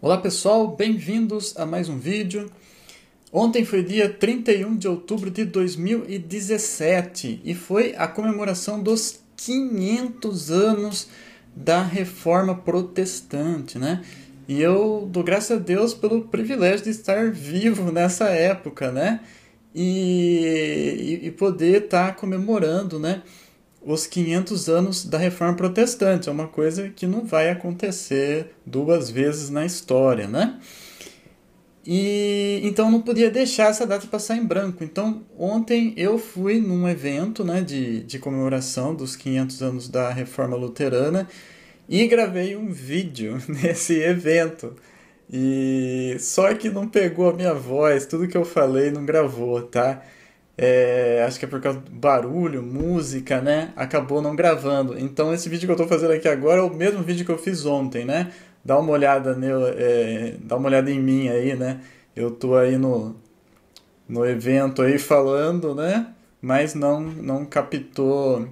Olá pessoal, bem-vindos a mais um vídeo. Ontem foi dia 31 de outubro de 2017 e foi a comemoração dos 500 anos da Reforma Protestante, né? E eu dou graças a Deus pelo privilégio de estar vivo nessa época, né? E poder estar comemorando, né? Os 500 anos da Reforma Protestante. É uma coisa que não vai acontecer duas vezes na história, né? E então não podia deixar essa data passar em branco. Então ontem eu fui num evento, né, de comemoração dos 500 anos da Reforma Luterana e gravei um vídeo nesse evento. E só que não pegou a minha voz, tudo que eu falei não gravou, tá? Acho que é por causa do barulho, música, né? Acabou não gravando. Então esse vídeo que eu tô fazendo aqui agora é o mesmo vídeo que eu fiz ontem, né? Dá uma olhada dá uma olhada em mim aí, né? Eu tô aí no evento aí falando, né? Mas não captou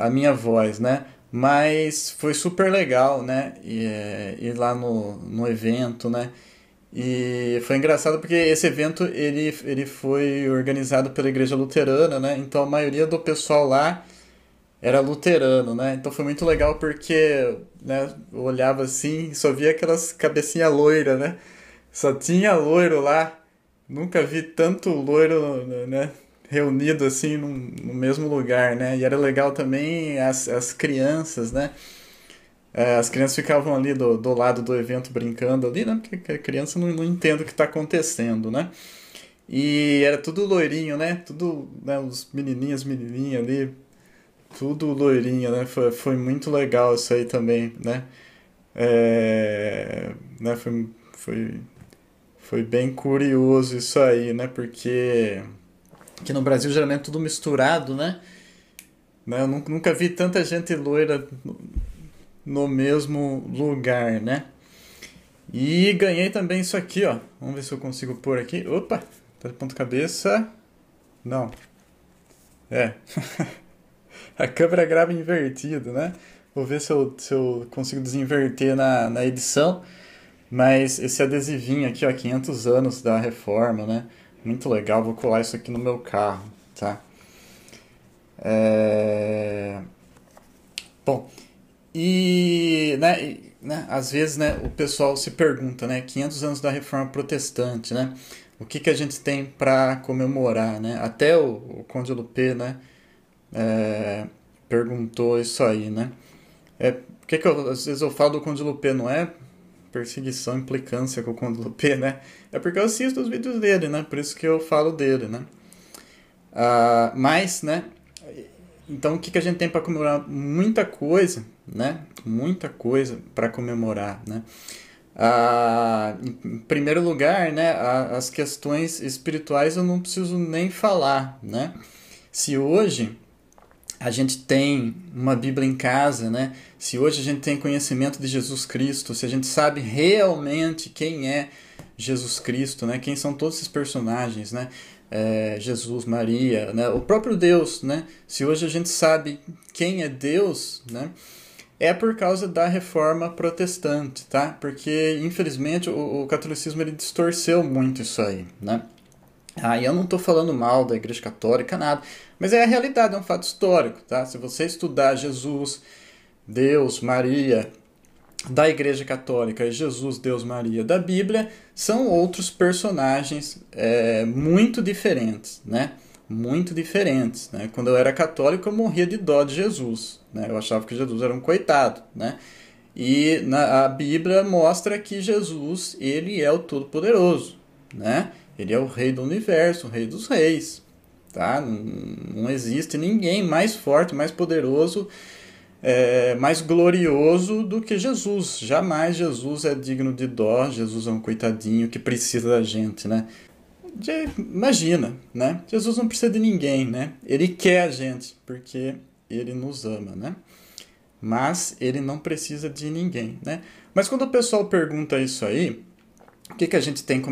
a minha voz, né? Mas foi super legal, né? Ir lá no evento, né? E foi engraçado porque esse evento ele foi organizado pela Igreja Luterana, né? Então a maioria do pessoal lá era luterano, né? Então foi muito legal porque, né, eu olhava assim e só via aquelas cabecinha loira, né? Só tinha loiro lá. Nunca vi tanto loiro, né, reunido assim no mesmo lugar, né? E era legal também as crianças, né? As crianças ficavam ali do lado do evento brincando ali, né? Porque a criança não entende o que está acontecendo, né? E era tudo loirinho, né? Tudo, né, os menininhas ali, tudo loirinho, né? Foi muito legal isso aí também, né? Né, foi bem curioso isso aí, né? Porque aqui no Brasil geralmente é tudo misturado, né? Eu nunca vi tanta gente loira no mesmo lugar, né? E ganhei também isso aqui, ó. Vamos ver se eu consigo pôr aqui. Opa, tá de ponta cabeça. Não. É. A câmera grava invertido, né? Vou ver se eu consigo desinverter na edição. Mas esse adesivinho aqui, ó, 500 anos da reforma, né? Muito legal. Vou colar isso aqui no meu carro, tá? É... Bom, né, às vezes, né, o pessoal se pergunta, né, 500 anos da Reforma Protestante, né, o que que a gente tem para comemorar, né? Até o Conde Lupê, né, é, perguntou isso aí, né? Por que que às vezes eu falo do Conde Lupê, não é perseguição, implicância com o Conde Lupê, né? É porque eu assisto os vídeos dele, né? Por isso que eu falo dele, né? Mas, né, então, o que que a gente tem para comemorar? Muita coisa, né? Muita coisa para comemorar, né? Em primeiro lugar, né, as questões espirituais eu não preciso nem falar, né? Se hoje a gente tem uma Bíblia em casa, né? Se hoje a gente tem conhecimento de Jesus Cristo, se a gente sabe realmente quem é Jesus Cristo, né? Quem são todos esses personagens, né? Jesus, Maria, né? O próprio Deus, né? Se hoje a gente sabe quem é Deus, né? É por causa da reforma protestante, tá? Porque, infelizmente, o catolicismo ele distorceu muito isso aí, né? E eu não estou falando mal da Igreja Católica, nada, mas é a realidade, é um fato histórico, tá? Se você estudar Jesus, Deus, Maria, da Igreja Católica e Jesus, Deus, Maria da Bíblia são outros personagens muito diferentes, né? Muito diferentes, né? Quando eu era católico eu morria de dó de Jesus, né? Eu achava que Jesus era um coitado, né? E a Bíblia mostra que Jesus ele é o Todo-Poderoso, né? Ele é o Rei do Universo, o Rei dos Reis, tá? Não existe ninguém mais forte, mais poderoso mais glorioso do que Jesus. Jamais Jesus é digno de dó, Jesus é um coitadinho que precisa da gente, né? Imagina, né? Jesus não precisa de ninguém, né? Ele quer a gente, porque ele nos ama, né? Mas ele não precisa de ninguém, né? Mas quando o pessoal pergunta isso aí, o que que a gente tem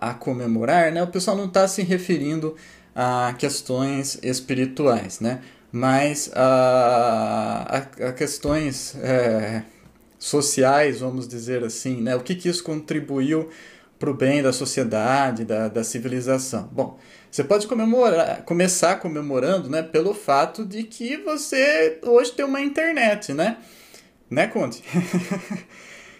a comemorar, né? O pessoal não está se referindo a questões espirituais, né? Mas a questões sociais, vamos dizer assim, né? O que isso contribuiu para o bem da sociedade, da civilização? Bom, você pode começar comemorando, né, pelo fato de que você hoje tem uma internet, né? Né, Conte?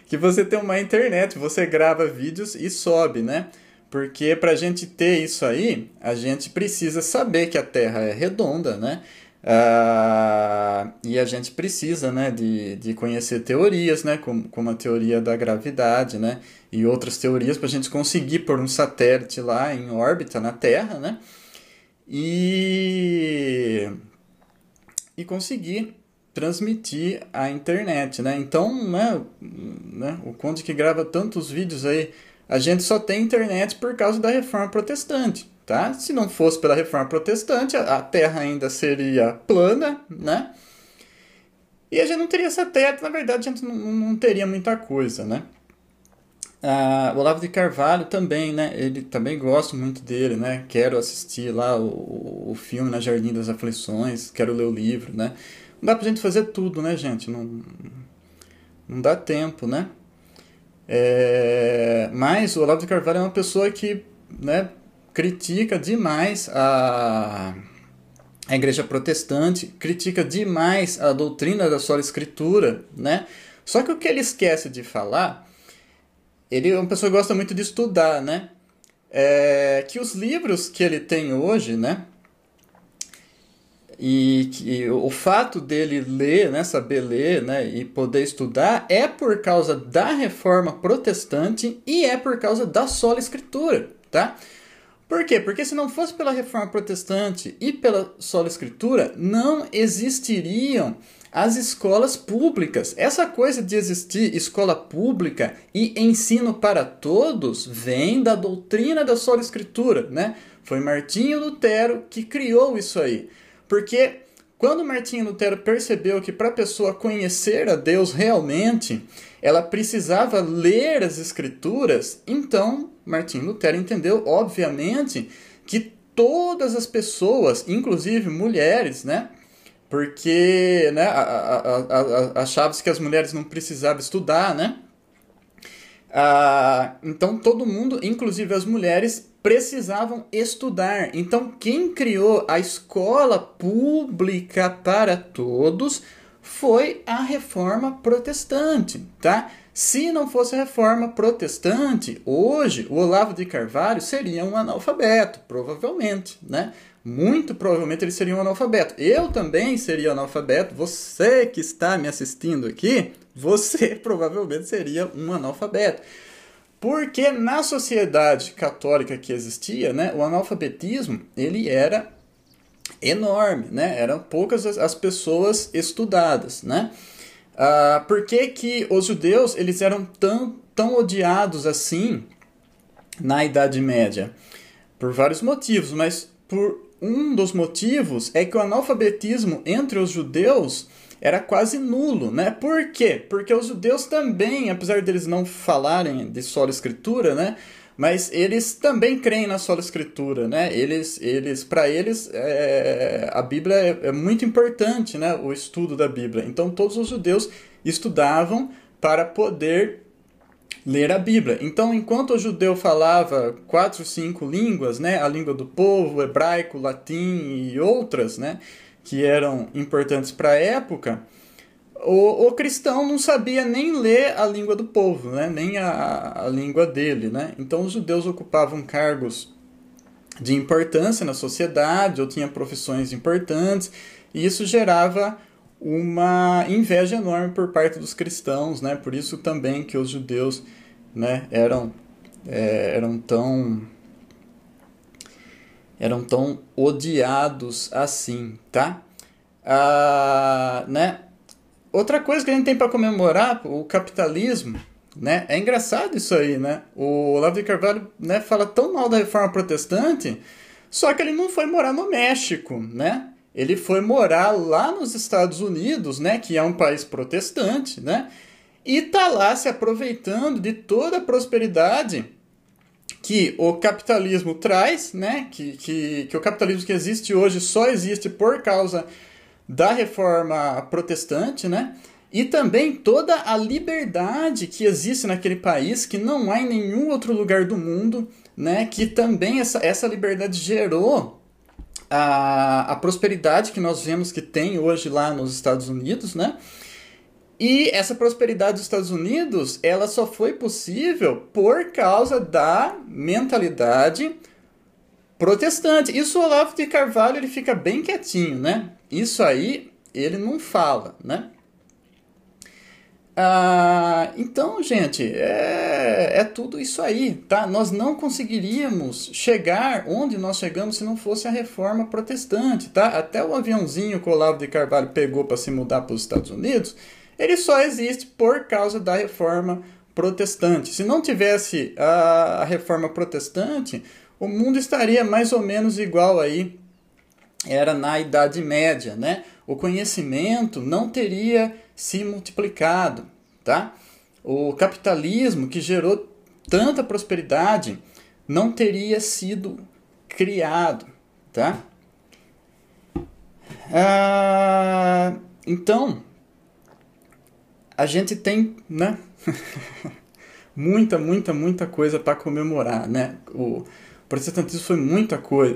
Que você tem uma internet, você grava vídeos e sobe, né? Porque para a gente ter isso aí, a gente precisa saber que a Terra é redonda, né? E a gente precisa, né, de conhecer teorias, né, como a teoria da gravidade, né, e outras teorias para a gente conseguir pôr um satélite lá em órbita na Terra, né, e conseguir transmitir a internet, né? Então, né, o Conde que grava tantos vídeos aí, a gente só tem internet por causa da Reforma Protestante, tá? Se não fosse pela Reforma Protestante, a Terra ainda seria plana, né? E a gente não teria satélite, na verdade a gente não teria muita coisa, né? O Olavo de Carvalho também, né? Ele também gosto muito dele, né? Quero assistir lá o filme Na Jardim das Aflições, quero ler o livro, né? Não dá pra gente fazer tudo, né, gente? Não dá tempo, né? Mas o Olavo de Carvalho é uma pessoa que, né, critica demais a Igreja Protestante, critica demais a doutrina da sola Escritura, né? Só que o que ele esquece de falar, ele é uma pessoa que gosta muito de estudar, né? Que os livros que ele tem hoje, né? E que o fato dele ler, né, saber ler, né, e poder estudar é por causa da Reforma Protestante e é por causa da sola Escritura, tá? Por quê? Porque se não fosse pela Reforma Protestante e pela sola Escritura, não existiriam as escolas públicas. Essa coisa de existir escola pública e ensino para todos vem da doutrina da sola Escritura, né? Foi Martinho Lutero que criou isso aí. Porque quando Martinho Lutero percebeu que para a pessoa conhecer a Deus realmente, ela precisava ler as Escrituras, então Martinho Lutero entendeu, obviamente, que todas as pessoas, inclusive mulheres, né? Porque, né, achava-se que as mulheres não precisavam estudar, né? Então todo mundo, inclusive as mulheres, precisavam estudar. Então quem criou a escola pública para todos foi a Reforma Protestante, tá? Se não fosse a Reforma Protestante, hoje o Olavo de Carvalho seria um analfabeto, provavelmente, né? Muito provavelmente ele seria um analfabeto. Eu também seria analfabeto. Você que está me assistindo aqui, você provavelmente seria um analfabeto. Porque na sociedade católica que existia, né, o analfabetismo ele era enorme, né? Eram poucas as pessoas estudadas, né? Por que os judeus eles eram tão odiados assim na Idade Média? Por vários motivos, mas por um dos motivos é que o analfabetismo entre os judeus era quase nulo, né? Por quê? Porque os judeus também, apesar deles não falarem de sola Escritura, né? Mas eles também creem na sola Escritura, né? Para eles, a Bíblia é muito importante, né? O estudo da Bíblia. Então, todos os judeus estudavam para poder ler a Bíblia. Então, enquanto o judeu falava 4, 5 línguas, né? A língua do povo, hebraico, latim e outras, né? Que eram importantes para a época, o cristão não sabia nem ler a língua do povo, né? Nem a língua dele, né? Então os judeus ocupavam cargos de importância na sociedade ou tinham profissões importantes e isso gerava uma inveja enorme por parte dos cristãos, né? Por isso também que os judeus, né, eram tão odiados assim, tá? Né? Outra coisa que a gente tem para comemorar, o capitalismo, né? É engraçado isso aí, né? O Olavo de Carvalho, né, fala tão mal da Reforma Protestante, só que ele não foi morar no México, né? Ele foi morar lá nos Estados Unidos, né, que é um país protestante, né? E tá lá se aproveitando de toda a prosperidade que o capitalismo traz, né? Que o capitalismo que existe hoje só existe por causa da Reforma Protestante, né? E também toda a liberdade que existe naquele país, que não há em nenhum outro lugar do mundo, né? Que também essa liberdade gerou a prosperidade que nós vemos que tem hoje lá nos Estados Unidos, né? E essa prosperidade dos Estados Unidos, ela só foi possível por causa da mentalidade protestante. Isso o Olavo de Carvalho, ele fica bem quietinho, né? Isso aí ele não fala, né? Então, gente, é tudo isso aí, tá? Nós não conseguiríamos chegar onde nós chegamos se não fosse a reforma protestante, tá? Até o aviãozinho que o Olavo de Carvalho pegou para se mudar para os Estados Unidos, ele só existe por causa da reforma protestante. Se não tivesse a reforma protestante, o mundo estaria mais ou menos igual aí era na Idade Média, né? O conhecimento não teria se multiplicado, tá? O capitalismo que gerou tanta prosperidade não teria sido criado, tá? Então, a gente tem, né? muita coisa para comemorar, né? O protestantismo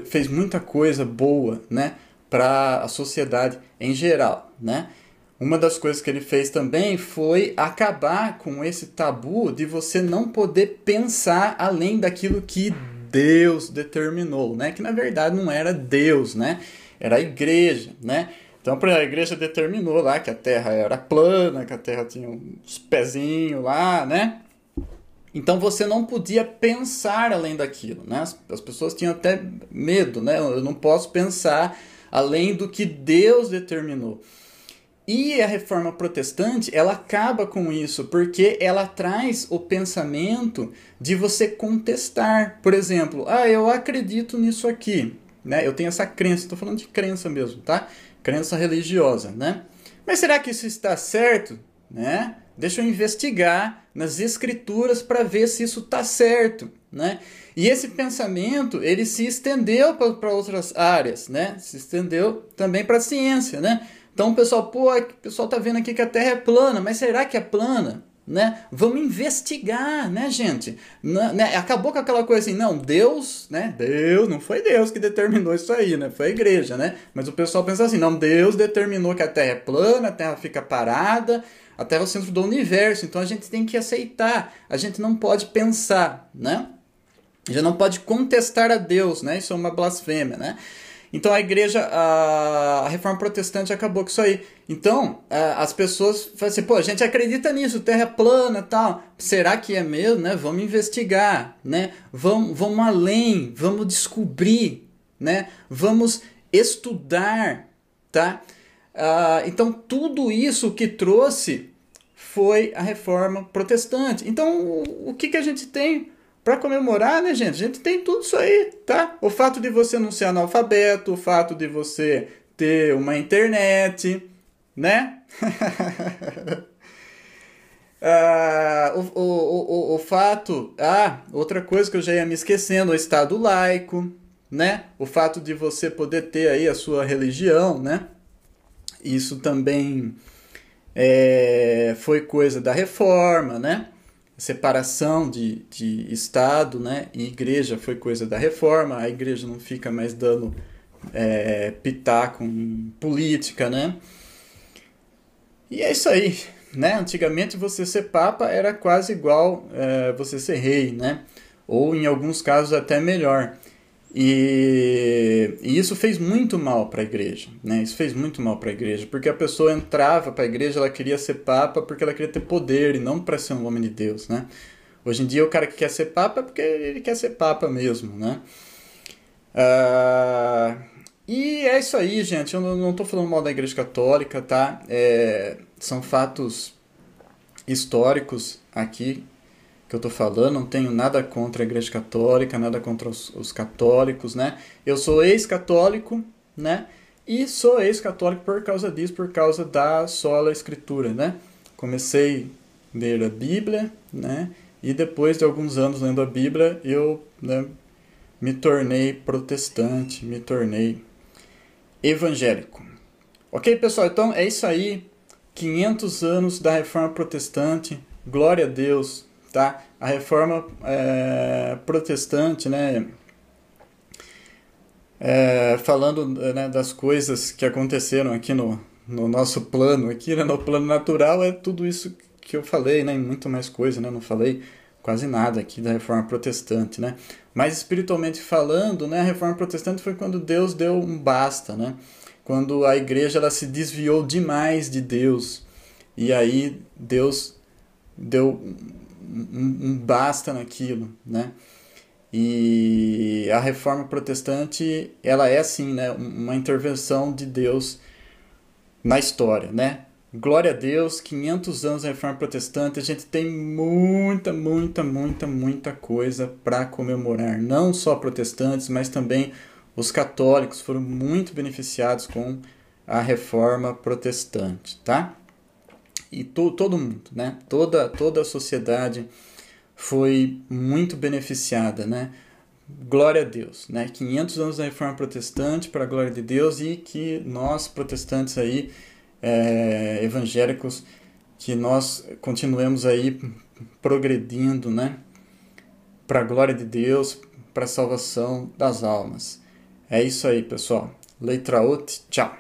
fez muita coisa boa, né, para a sociedade em geral, né? Uma das coisas que ele fez também foi acabar com esse tabu de você não poder pensar além daquilo que Deus determinou, né? Que na verdade não era Deus, né? Era a igreja, né? Então a igreja determinou lá que a terra era plana, que a terra tinha uns pezinhos lá, né? Então você não podia pensar além daquilo, né? As pessoas tinham até medo, né? Eu não posso pensar além do que Deus determinou. E a reforma protestante, ela acaba com isso, porque ela traz o pensamento de você contestar. Por exemplo, eu acredito nisso aqui, né? Eu tenho essa crença, estou falando de crença mesmo, tá? Crença religiosa, né? Mas será que isso está certo, né? Deixa eu investigar nas escrituras para ver se isso está certo, né? E esse pensamento, ele se estendeu para outras áreas, né? Se estendeu também para a ciência, né? Então o pessoal, o pessoal tá vendo aqui que a Terra é plana, mas será que é plana? Né? Vamos investigar, né, gente? Né? Acabou com aquela coisa assim, não, Deus, né? Deus, não foi Deus que determinou isso aí, né? Foi a igreja, né? Mas o pessoal pensa assim, não, Deus determinou que a Terra é plana, a Terra fica parada, a Terra é o centro do universo, então a gente tem que aceitar, a gente não pode pensar, né? A gente não pode contestar a Deus, né? Isso é uma blasfêmia, né? Então a igreja, a reforma protestante acabou com isso aí. Então as pessoas falam assim, a gente acredita nisso, terra plana e tal. Será que é mesmo, né? Vamos investigar, né? Vamos além, vamos descobrir, né? Vamos estudar, tá? Então tudo isso que trouxe foi a reforma protestante. Então o que a gente tem para comemorar, né, gente? A gente tem tudo isso aí, tá? O fato de você não ser analfabeto, o fato de você ter uma internet, né? O fato... outra coisa que eu já ia me esquecendo, o Estado laico, né? O fato de você poder ter aí a sua religião, né? Isso também foi coisa da reforma, né? Separação de Estado, né, e igreja foi coisa da reforma, a igreja não fica mais dando pitaco em política, né? E é isso aí, né? Antigamente você ser papa era quase igual você ser rei, né? Ou em alguns casos até melhor. E isso fez muito mal para a igreja, né? Isso fez muito mal para a igreja, porque a pessoa entrava para a igreja, ela queria ser papa porque ela queria ter poder e não para ser um homem de Deus, né? Hoje em dia o cara que quer ser papa é porque ele quer ser papa mesmo, né? E é isso aí, gente. Eu não estou falando mal da igreja católica, tá? São fatos históricos aqui que eu estou falando, não tenho nada contra a igreja católica, nada contra os católicos, né? Eu sou ex-católico, né? E sou ex-católico por causa disso, por causa da sola escritura, né? Comecei a ler a Bíblia, né? E depois de alguns anos lendo a Bíblia, eu, né, me tornei protestante, me tornei evangélico. Ok, pessoal? Então é isso aí. 500 anos da Reforma Protestante, glória a Deus, tá? A Reforma Protestante, né? Falando, né, das coisas que aconteceram aqui no nosso plano, aqui, né, no plano natural, é tudo isso que eu falei, né? E muito mais coisa, né? Não falei quase nada aqui da Reforma Protestante, né? Mas espiritualmente falando, né, a Reforma Protestante foi quando Deus deu um basta, né? Quando a igreja ela se desviou demais de Deus. E aí Deus deu um basta naquilo, né? E a Reforma Protestante, ela é assim, né, uma intervenção de Deus na história, né? Glória a Deus, 500 anos da Reforma Protestante, a gente tem muita coisa para comemorar. Não só protestantes, mas também os católicos foram muito beneficiados com a Reforma Protestante, tá? E todo mundo, né? Toda a sociedade foi muito beneficiada, né? Glória a Deus, né? 500 anos da Reforma Protestante para a glória de Deus, e que nós protestantes aí, evangélicos, que nós continuemos aí progredindo, né? Para a glória de Deus, para a salvação das almas. É isso aí, pessoal. Letra out, tchau.